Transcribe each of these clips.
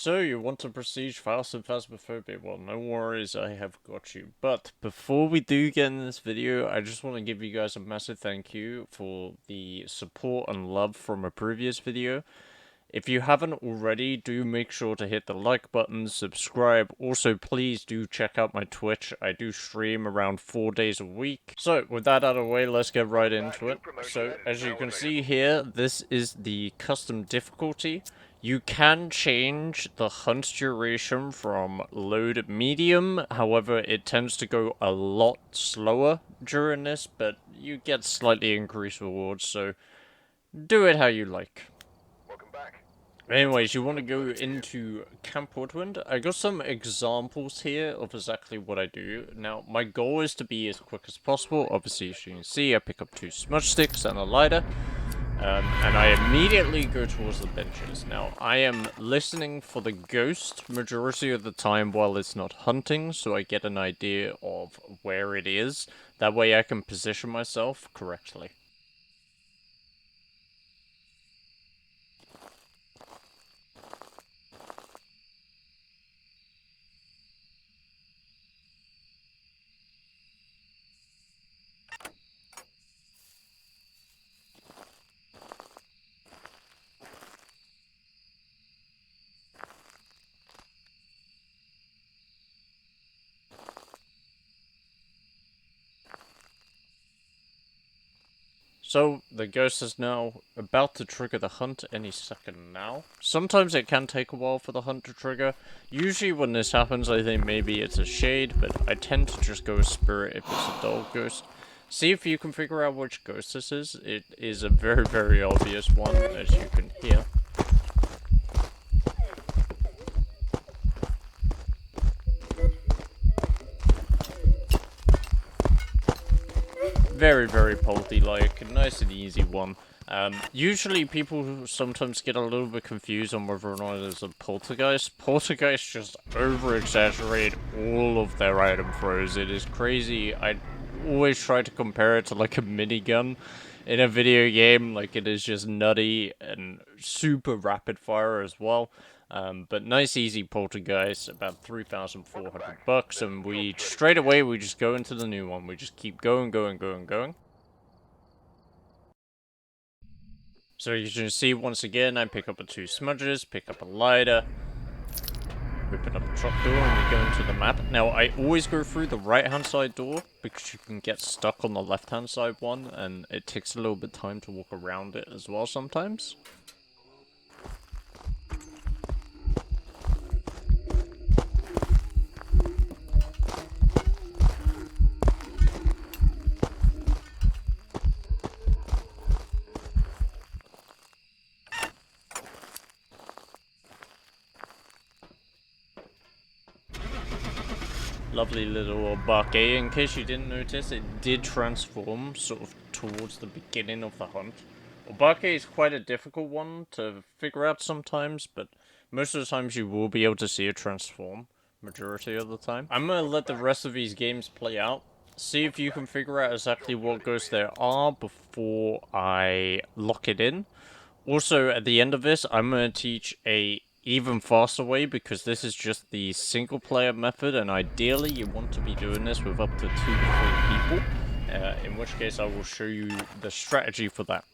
So, you want to prestige fast and Phasmophobia? Well, no worries, I have got you. But before we do get in this video, I just want to give you guys a massive thank you for the support and love from a previous video. If you haven't already, do make sure to hit the like button, subscribe. Also, please do check out my Twitch. I do stream around 4 days a week. So, with that out of the way, let's get right into it. So, as you can see here, this is the custom difficulty. You can change the hunt duration from low to medium, however it tends to go a lot slower during this, but you get slightly increased rewards, so do it how you like. Anyways, you want to go into Camp Woodwind. I got some examples here of exactly what I do. Now, my goal is to be as quick as possible. Obviously, as you can see, I pick up 2 smudge sticks and a lighter. And I immediately go towards the benches. Now, I am listening for the ghost majority of the time while it's not hunting, so I get an idea of where it is. That way I can position myself correctly. So, the ghost is now about to trigger the hunt any second now. Sometimes it can take a while for the hunt to trigger. Usually when this happens, I think maybe it's a shade, but I tend to just go with spirit if it's a dull ghost. See if you can figure out which ghost this is. It is a very, very obvious one, as you can hear. Very, very polty-like, nice and easy one. Usually people sometimes get a little bit confused on whether or not it's a poltergeist. Poltergeists just over-exaggerate all of their item throws. It is crazy. I always try to compare it to like a minigun in a video game. Like, it is just nutty and super rapid fire as well. But nice easy poltergeist, about 3,400 bucks, and we straight away we just go into the new one. We just keep going. So you can see once again, I pick up 2 smudges, pick up a lighter, open up the truck door, and we go into the map. Now, I always go through the right-hand side door, because you can get stuck on the left-hand side one, and it takes a little bit of time to walk around it as well sometimes. Lovely little Barkay. In case you didn't notice, it did transform sort of towards the beginning of the hunt. Barkay is quite a difficult one to figure out sometimes, but most of the times you will be able to see it transform, majority of the time. I'm gonna let the rest of these games play out. See if you can figure out exactly what ghosts there are before I lock it in. Also, at the end of this, I'm gonna teach a even faster way, because this is just the single player method, and ideally you want to be doing this with up to 2 to 3 people, in which case I will show you the strategy for that.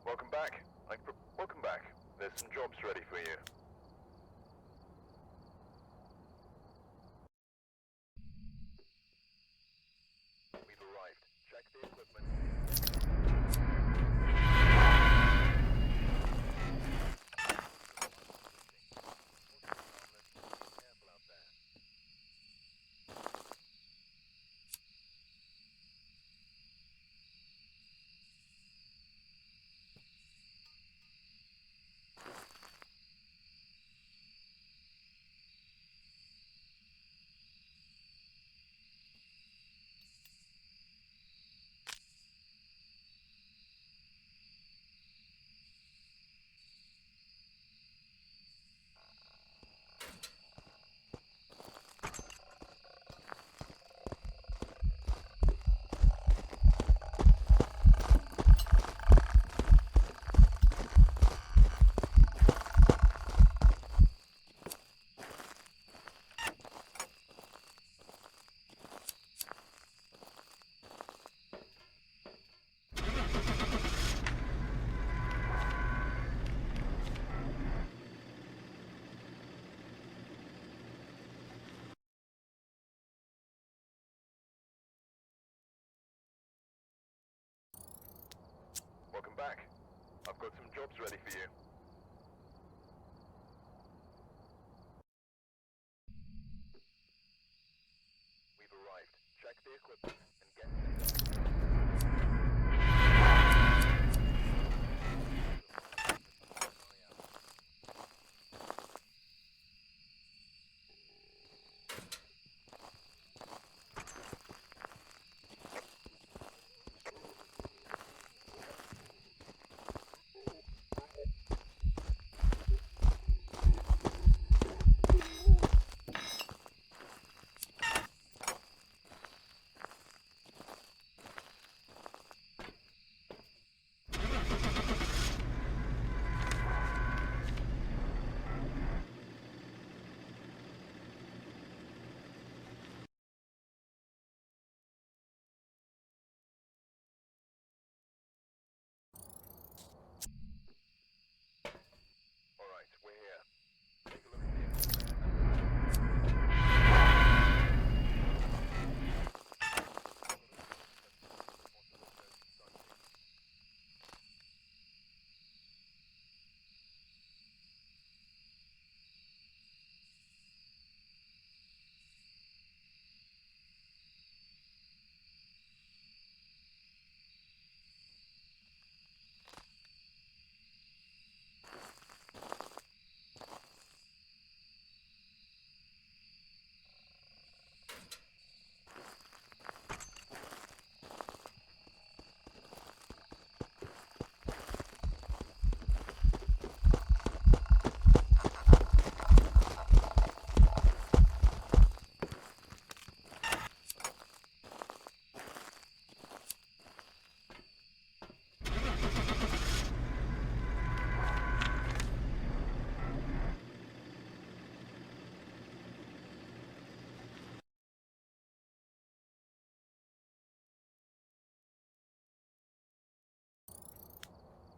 Welcome back. Welcome back. There's some jobs ready for you. We've arrived. Check the equipment. Careful out there. Welcome back. I've got some jobs ready for you. We've arrived. Check the equipment and get set up. Alright, we're here. Take a look at the equipment.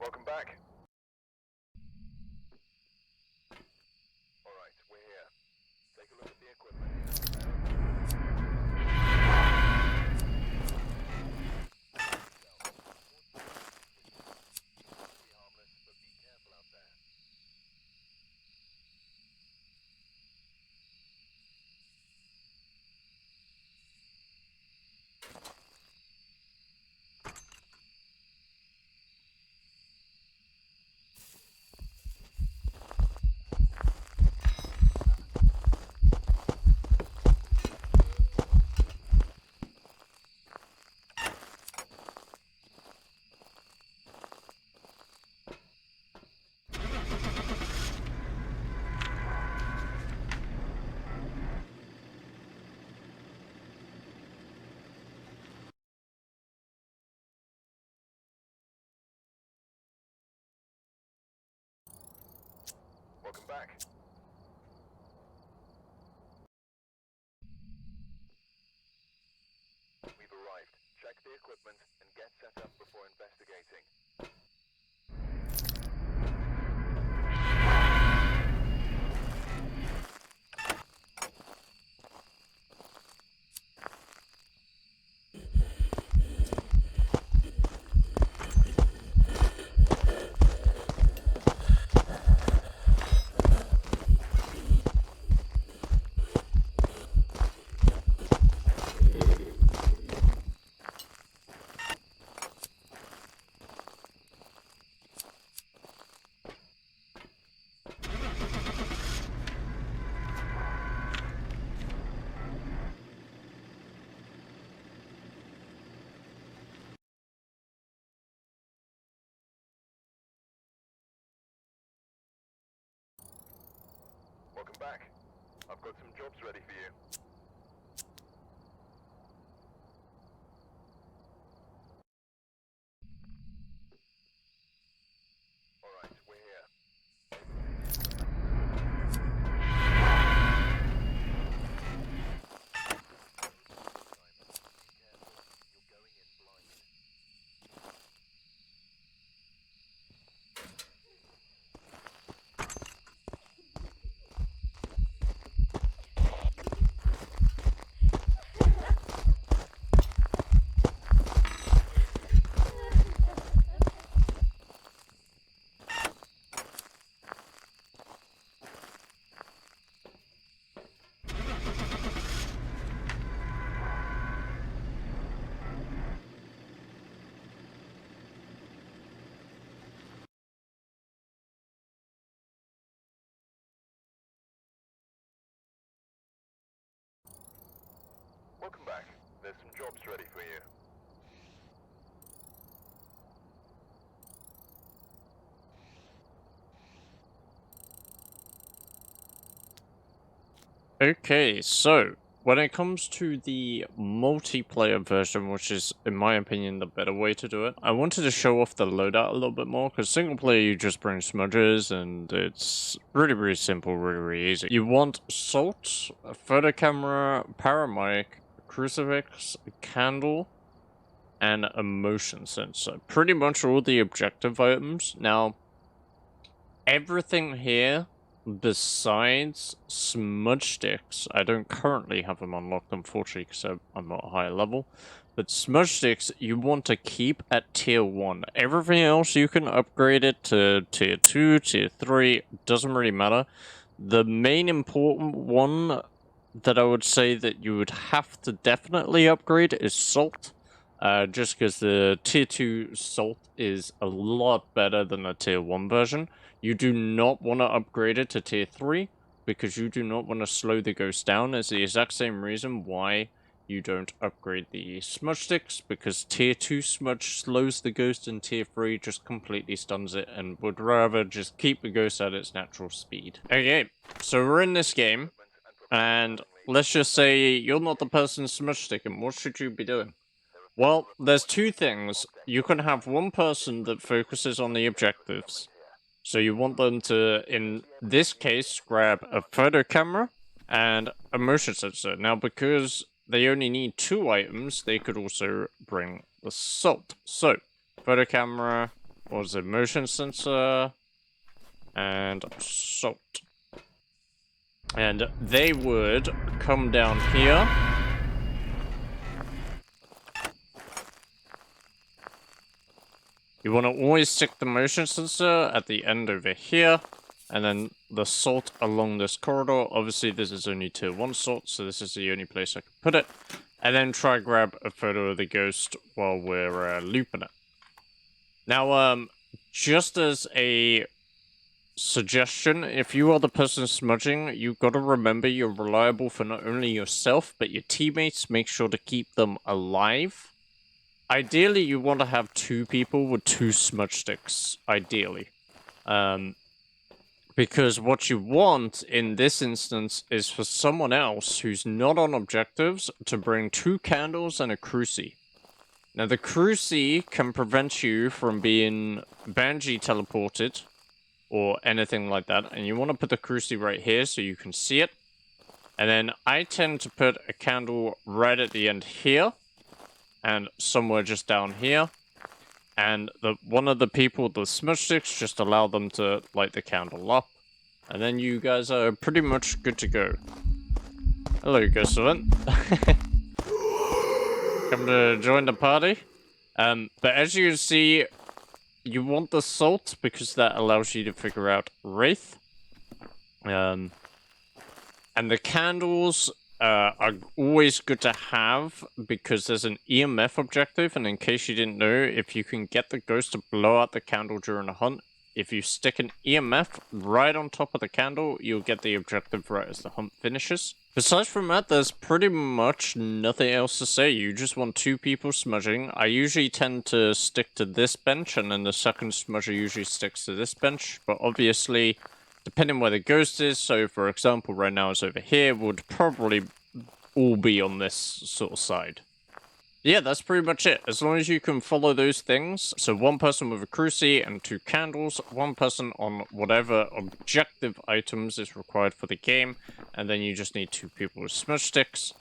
Welcome back. Alright, we're here. Take a look at the equipment. Be harmless, but be careful out there. Welcome back. We've arrived. Check the equipment and get set up before investigating. back. I've got some jobs ready for you. Alright, we're here. Welcome back. There's some jobs ready for you. Okay, so when it comes to the multiplayer version, which is, in my opinion, the better way to do it, I wanted to show off the loadout a little bit more, because single player you just bring smudges, and it's really, really simple, really, really easy. You want salt, a photo camera, paramic, crucifix, a candle, and a motion sensor. Pretty much all the objective items. Now, everything here besides smudge sticks, I don't currently have them unlocked, unfortunately, because I'm not a higher level. But smudge sticks, you want to keep at tier 1. Everything else, you can upgrade it to tier 2, tier 3, doesn't really matter. The main important one that I would say that you would have to definitely upgrade is salt. Just because the tier 2 salt is a lot better than the tier 1 version. You do not want to upgrade it to tier 3 because you do not want to slow the ghost down. It's the exact same reason why you don't upgrade the smudge sticks, because tier 2 smudge slows the ghost and tier 3 just completely stuns it and would rather just keep the ghost at its natural speed. Okay, so we're in this game, and let's just say you're not the person smudge sticking. What should you be doing? Well, there's two things. You can have one person that focuses on the objectives. So you want them to, in this case, grab a photo camera and a motion sensor. Now, because they only need 2 items, they could also bring the salt. So, photo camera, was a motion sensor, and salt. And they would come down here. You want to always stick the motion sensor at the end over here, and then the salt along this corridor. Obviously, this is only tier 1 salt, so this is the only place I can put it. And then try grab a photo of the ghost while we're looping it. Now, just as a suggestion, if you are the person smudging, you've got to remember you're reliable for not only yourself, but your teammates. Make sure to keep them alive. Ideally, you want to have 2 people with 2 smudge sticks, ideally. Because what you want in this instance is for someone else who's not on objectives to bring 2 candles and a cruci. Now, the cruci can prevent you from being bungee teleported or anything like that, and you want to put the cruci right here so you can see it. And then I tend to put a candle right at the end here, and somewhere just down here, and one of the people with the smudge sticks, just allow them to light the candle up, and then you guys are pretty much good to go. Hello, Ghost Event. Come to join the party. But as you can see, you want the salt because that allows you to figure out Wraith. And the candles are always good to have because there's an EMF objective, and in case you didn't know, if you can get the ghost to blow out the candle during a hunt, if you stick an EMF right on top of the candle, you'll get the objective right as the hunt finishes. Besides from that, there's pretty much nothing else to say. You just want 2 people smudging. I usually tend to stick to this bench, and then the second smudger usually sticks to this bench, but obviously, depending where the ghost is. So, for example, right now it's over here, would probably all be on this sort of side. Yeah, that's pretty much it. As long as you can follow those things. So 1 person with a cruci and 2 candles, 1 person on whatever objective items is required for the game, and then you just need 2 people with smudge sticks.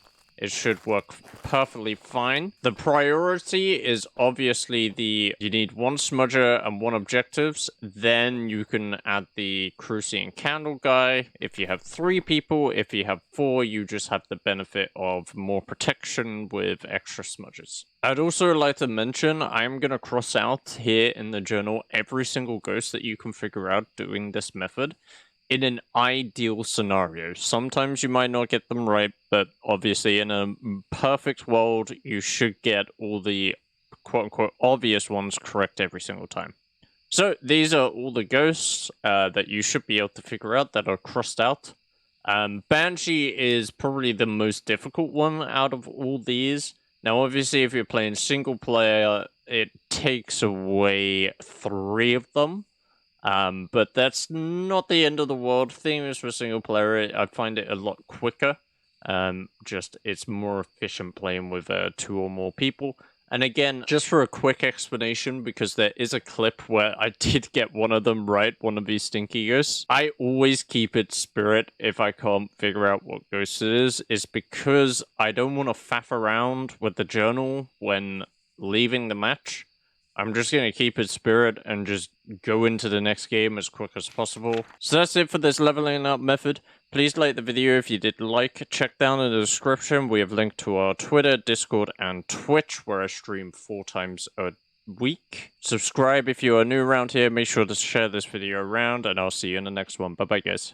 It should work perfectly fine. The priority is obviously you need 1 smudger and 1 objectives. Then you can add the cruci and candle guy. If you have 3 people, if you have 4, you just have the benefit of more protection with extra smudges. I'd also like to mention, I'm going to cross out here in the journal every single ghost that you can figure out doing this method. In an ideal scenario. Sometimes you might not get them right, but obviously in a perfect world, you should get all the quote-unquote obvious ones correct every single time. So these are all the ghosts that you should be able to figure out that are crossed out. Banshee is probably the most difficult one out of all these. Now, obviously, if you're playing single player, it takes away 3 of them. But that's not the end of the world. Thing is, for single player, I find it a lot quicker. Just it's more efficient playing with 2 or more people. And again, just for a quick explanation, because there is a clip where I did get one of them right, one of these stinky ghosts. I always keep it spirit if I can't figure out what ghost it is because I don't want to faff around with the journal when leaving the match. I'm just going to keep it spirit and just go into the next game as quick as possible. So that's it for this leveling up method. Please like the video if you did like. Check down in the description. We have linked to our Twitter, Discord, and Twitch, where I stream 4 times a week. Subscribe if you are new around here. Make sure to share this video around, and I'll see you in the next one. Bye-bye, guys.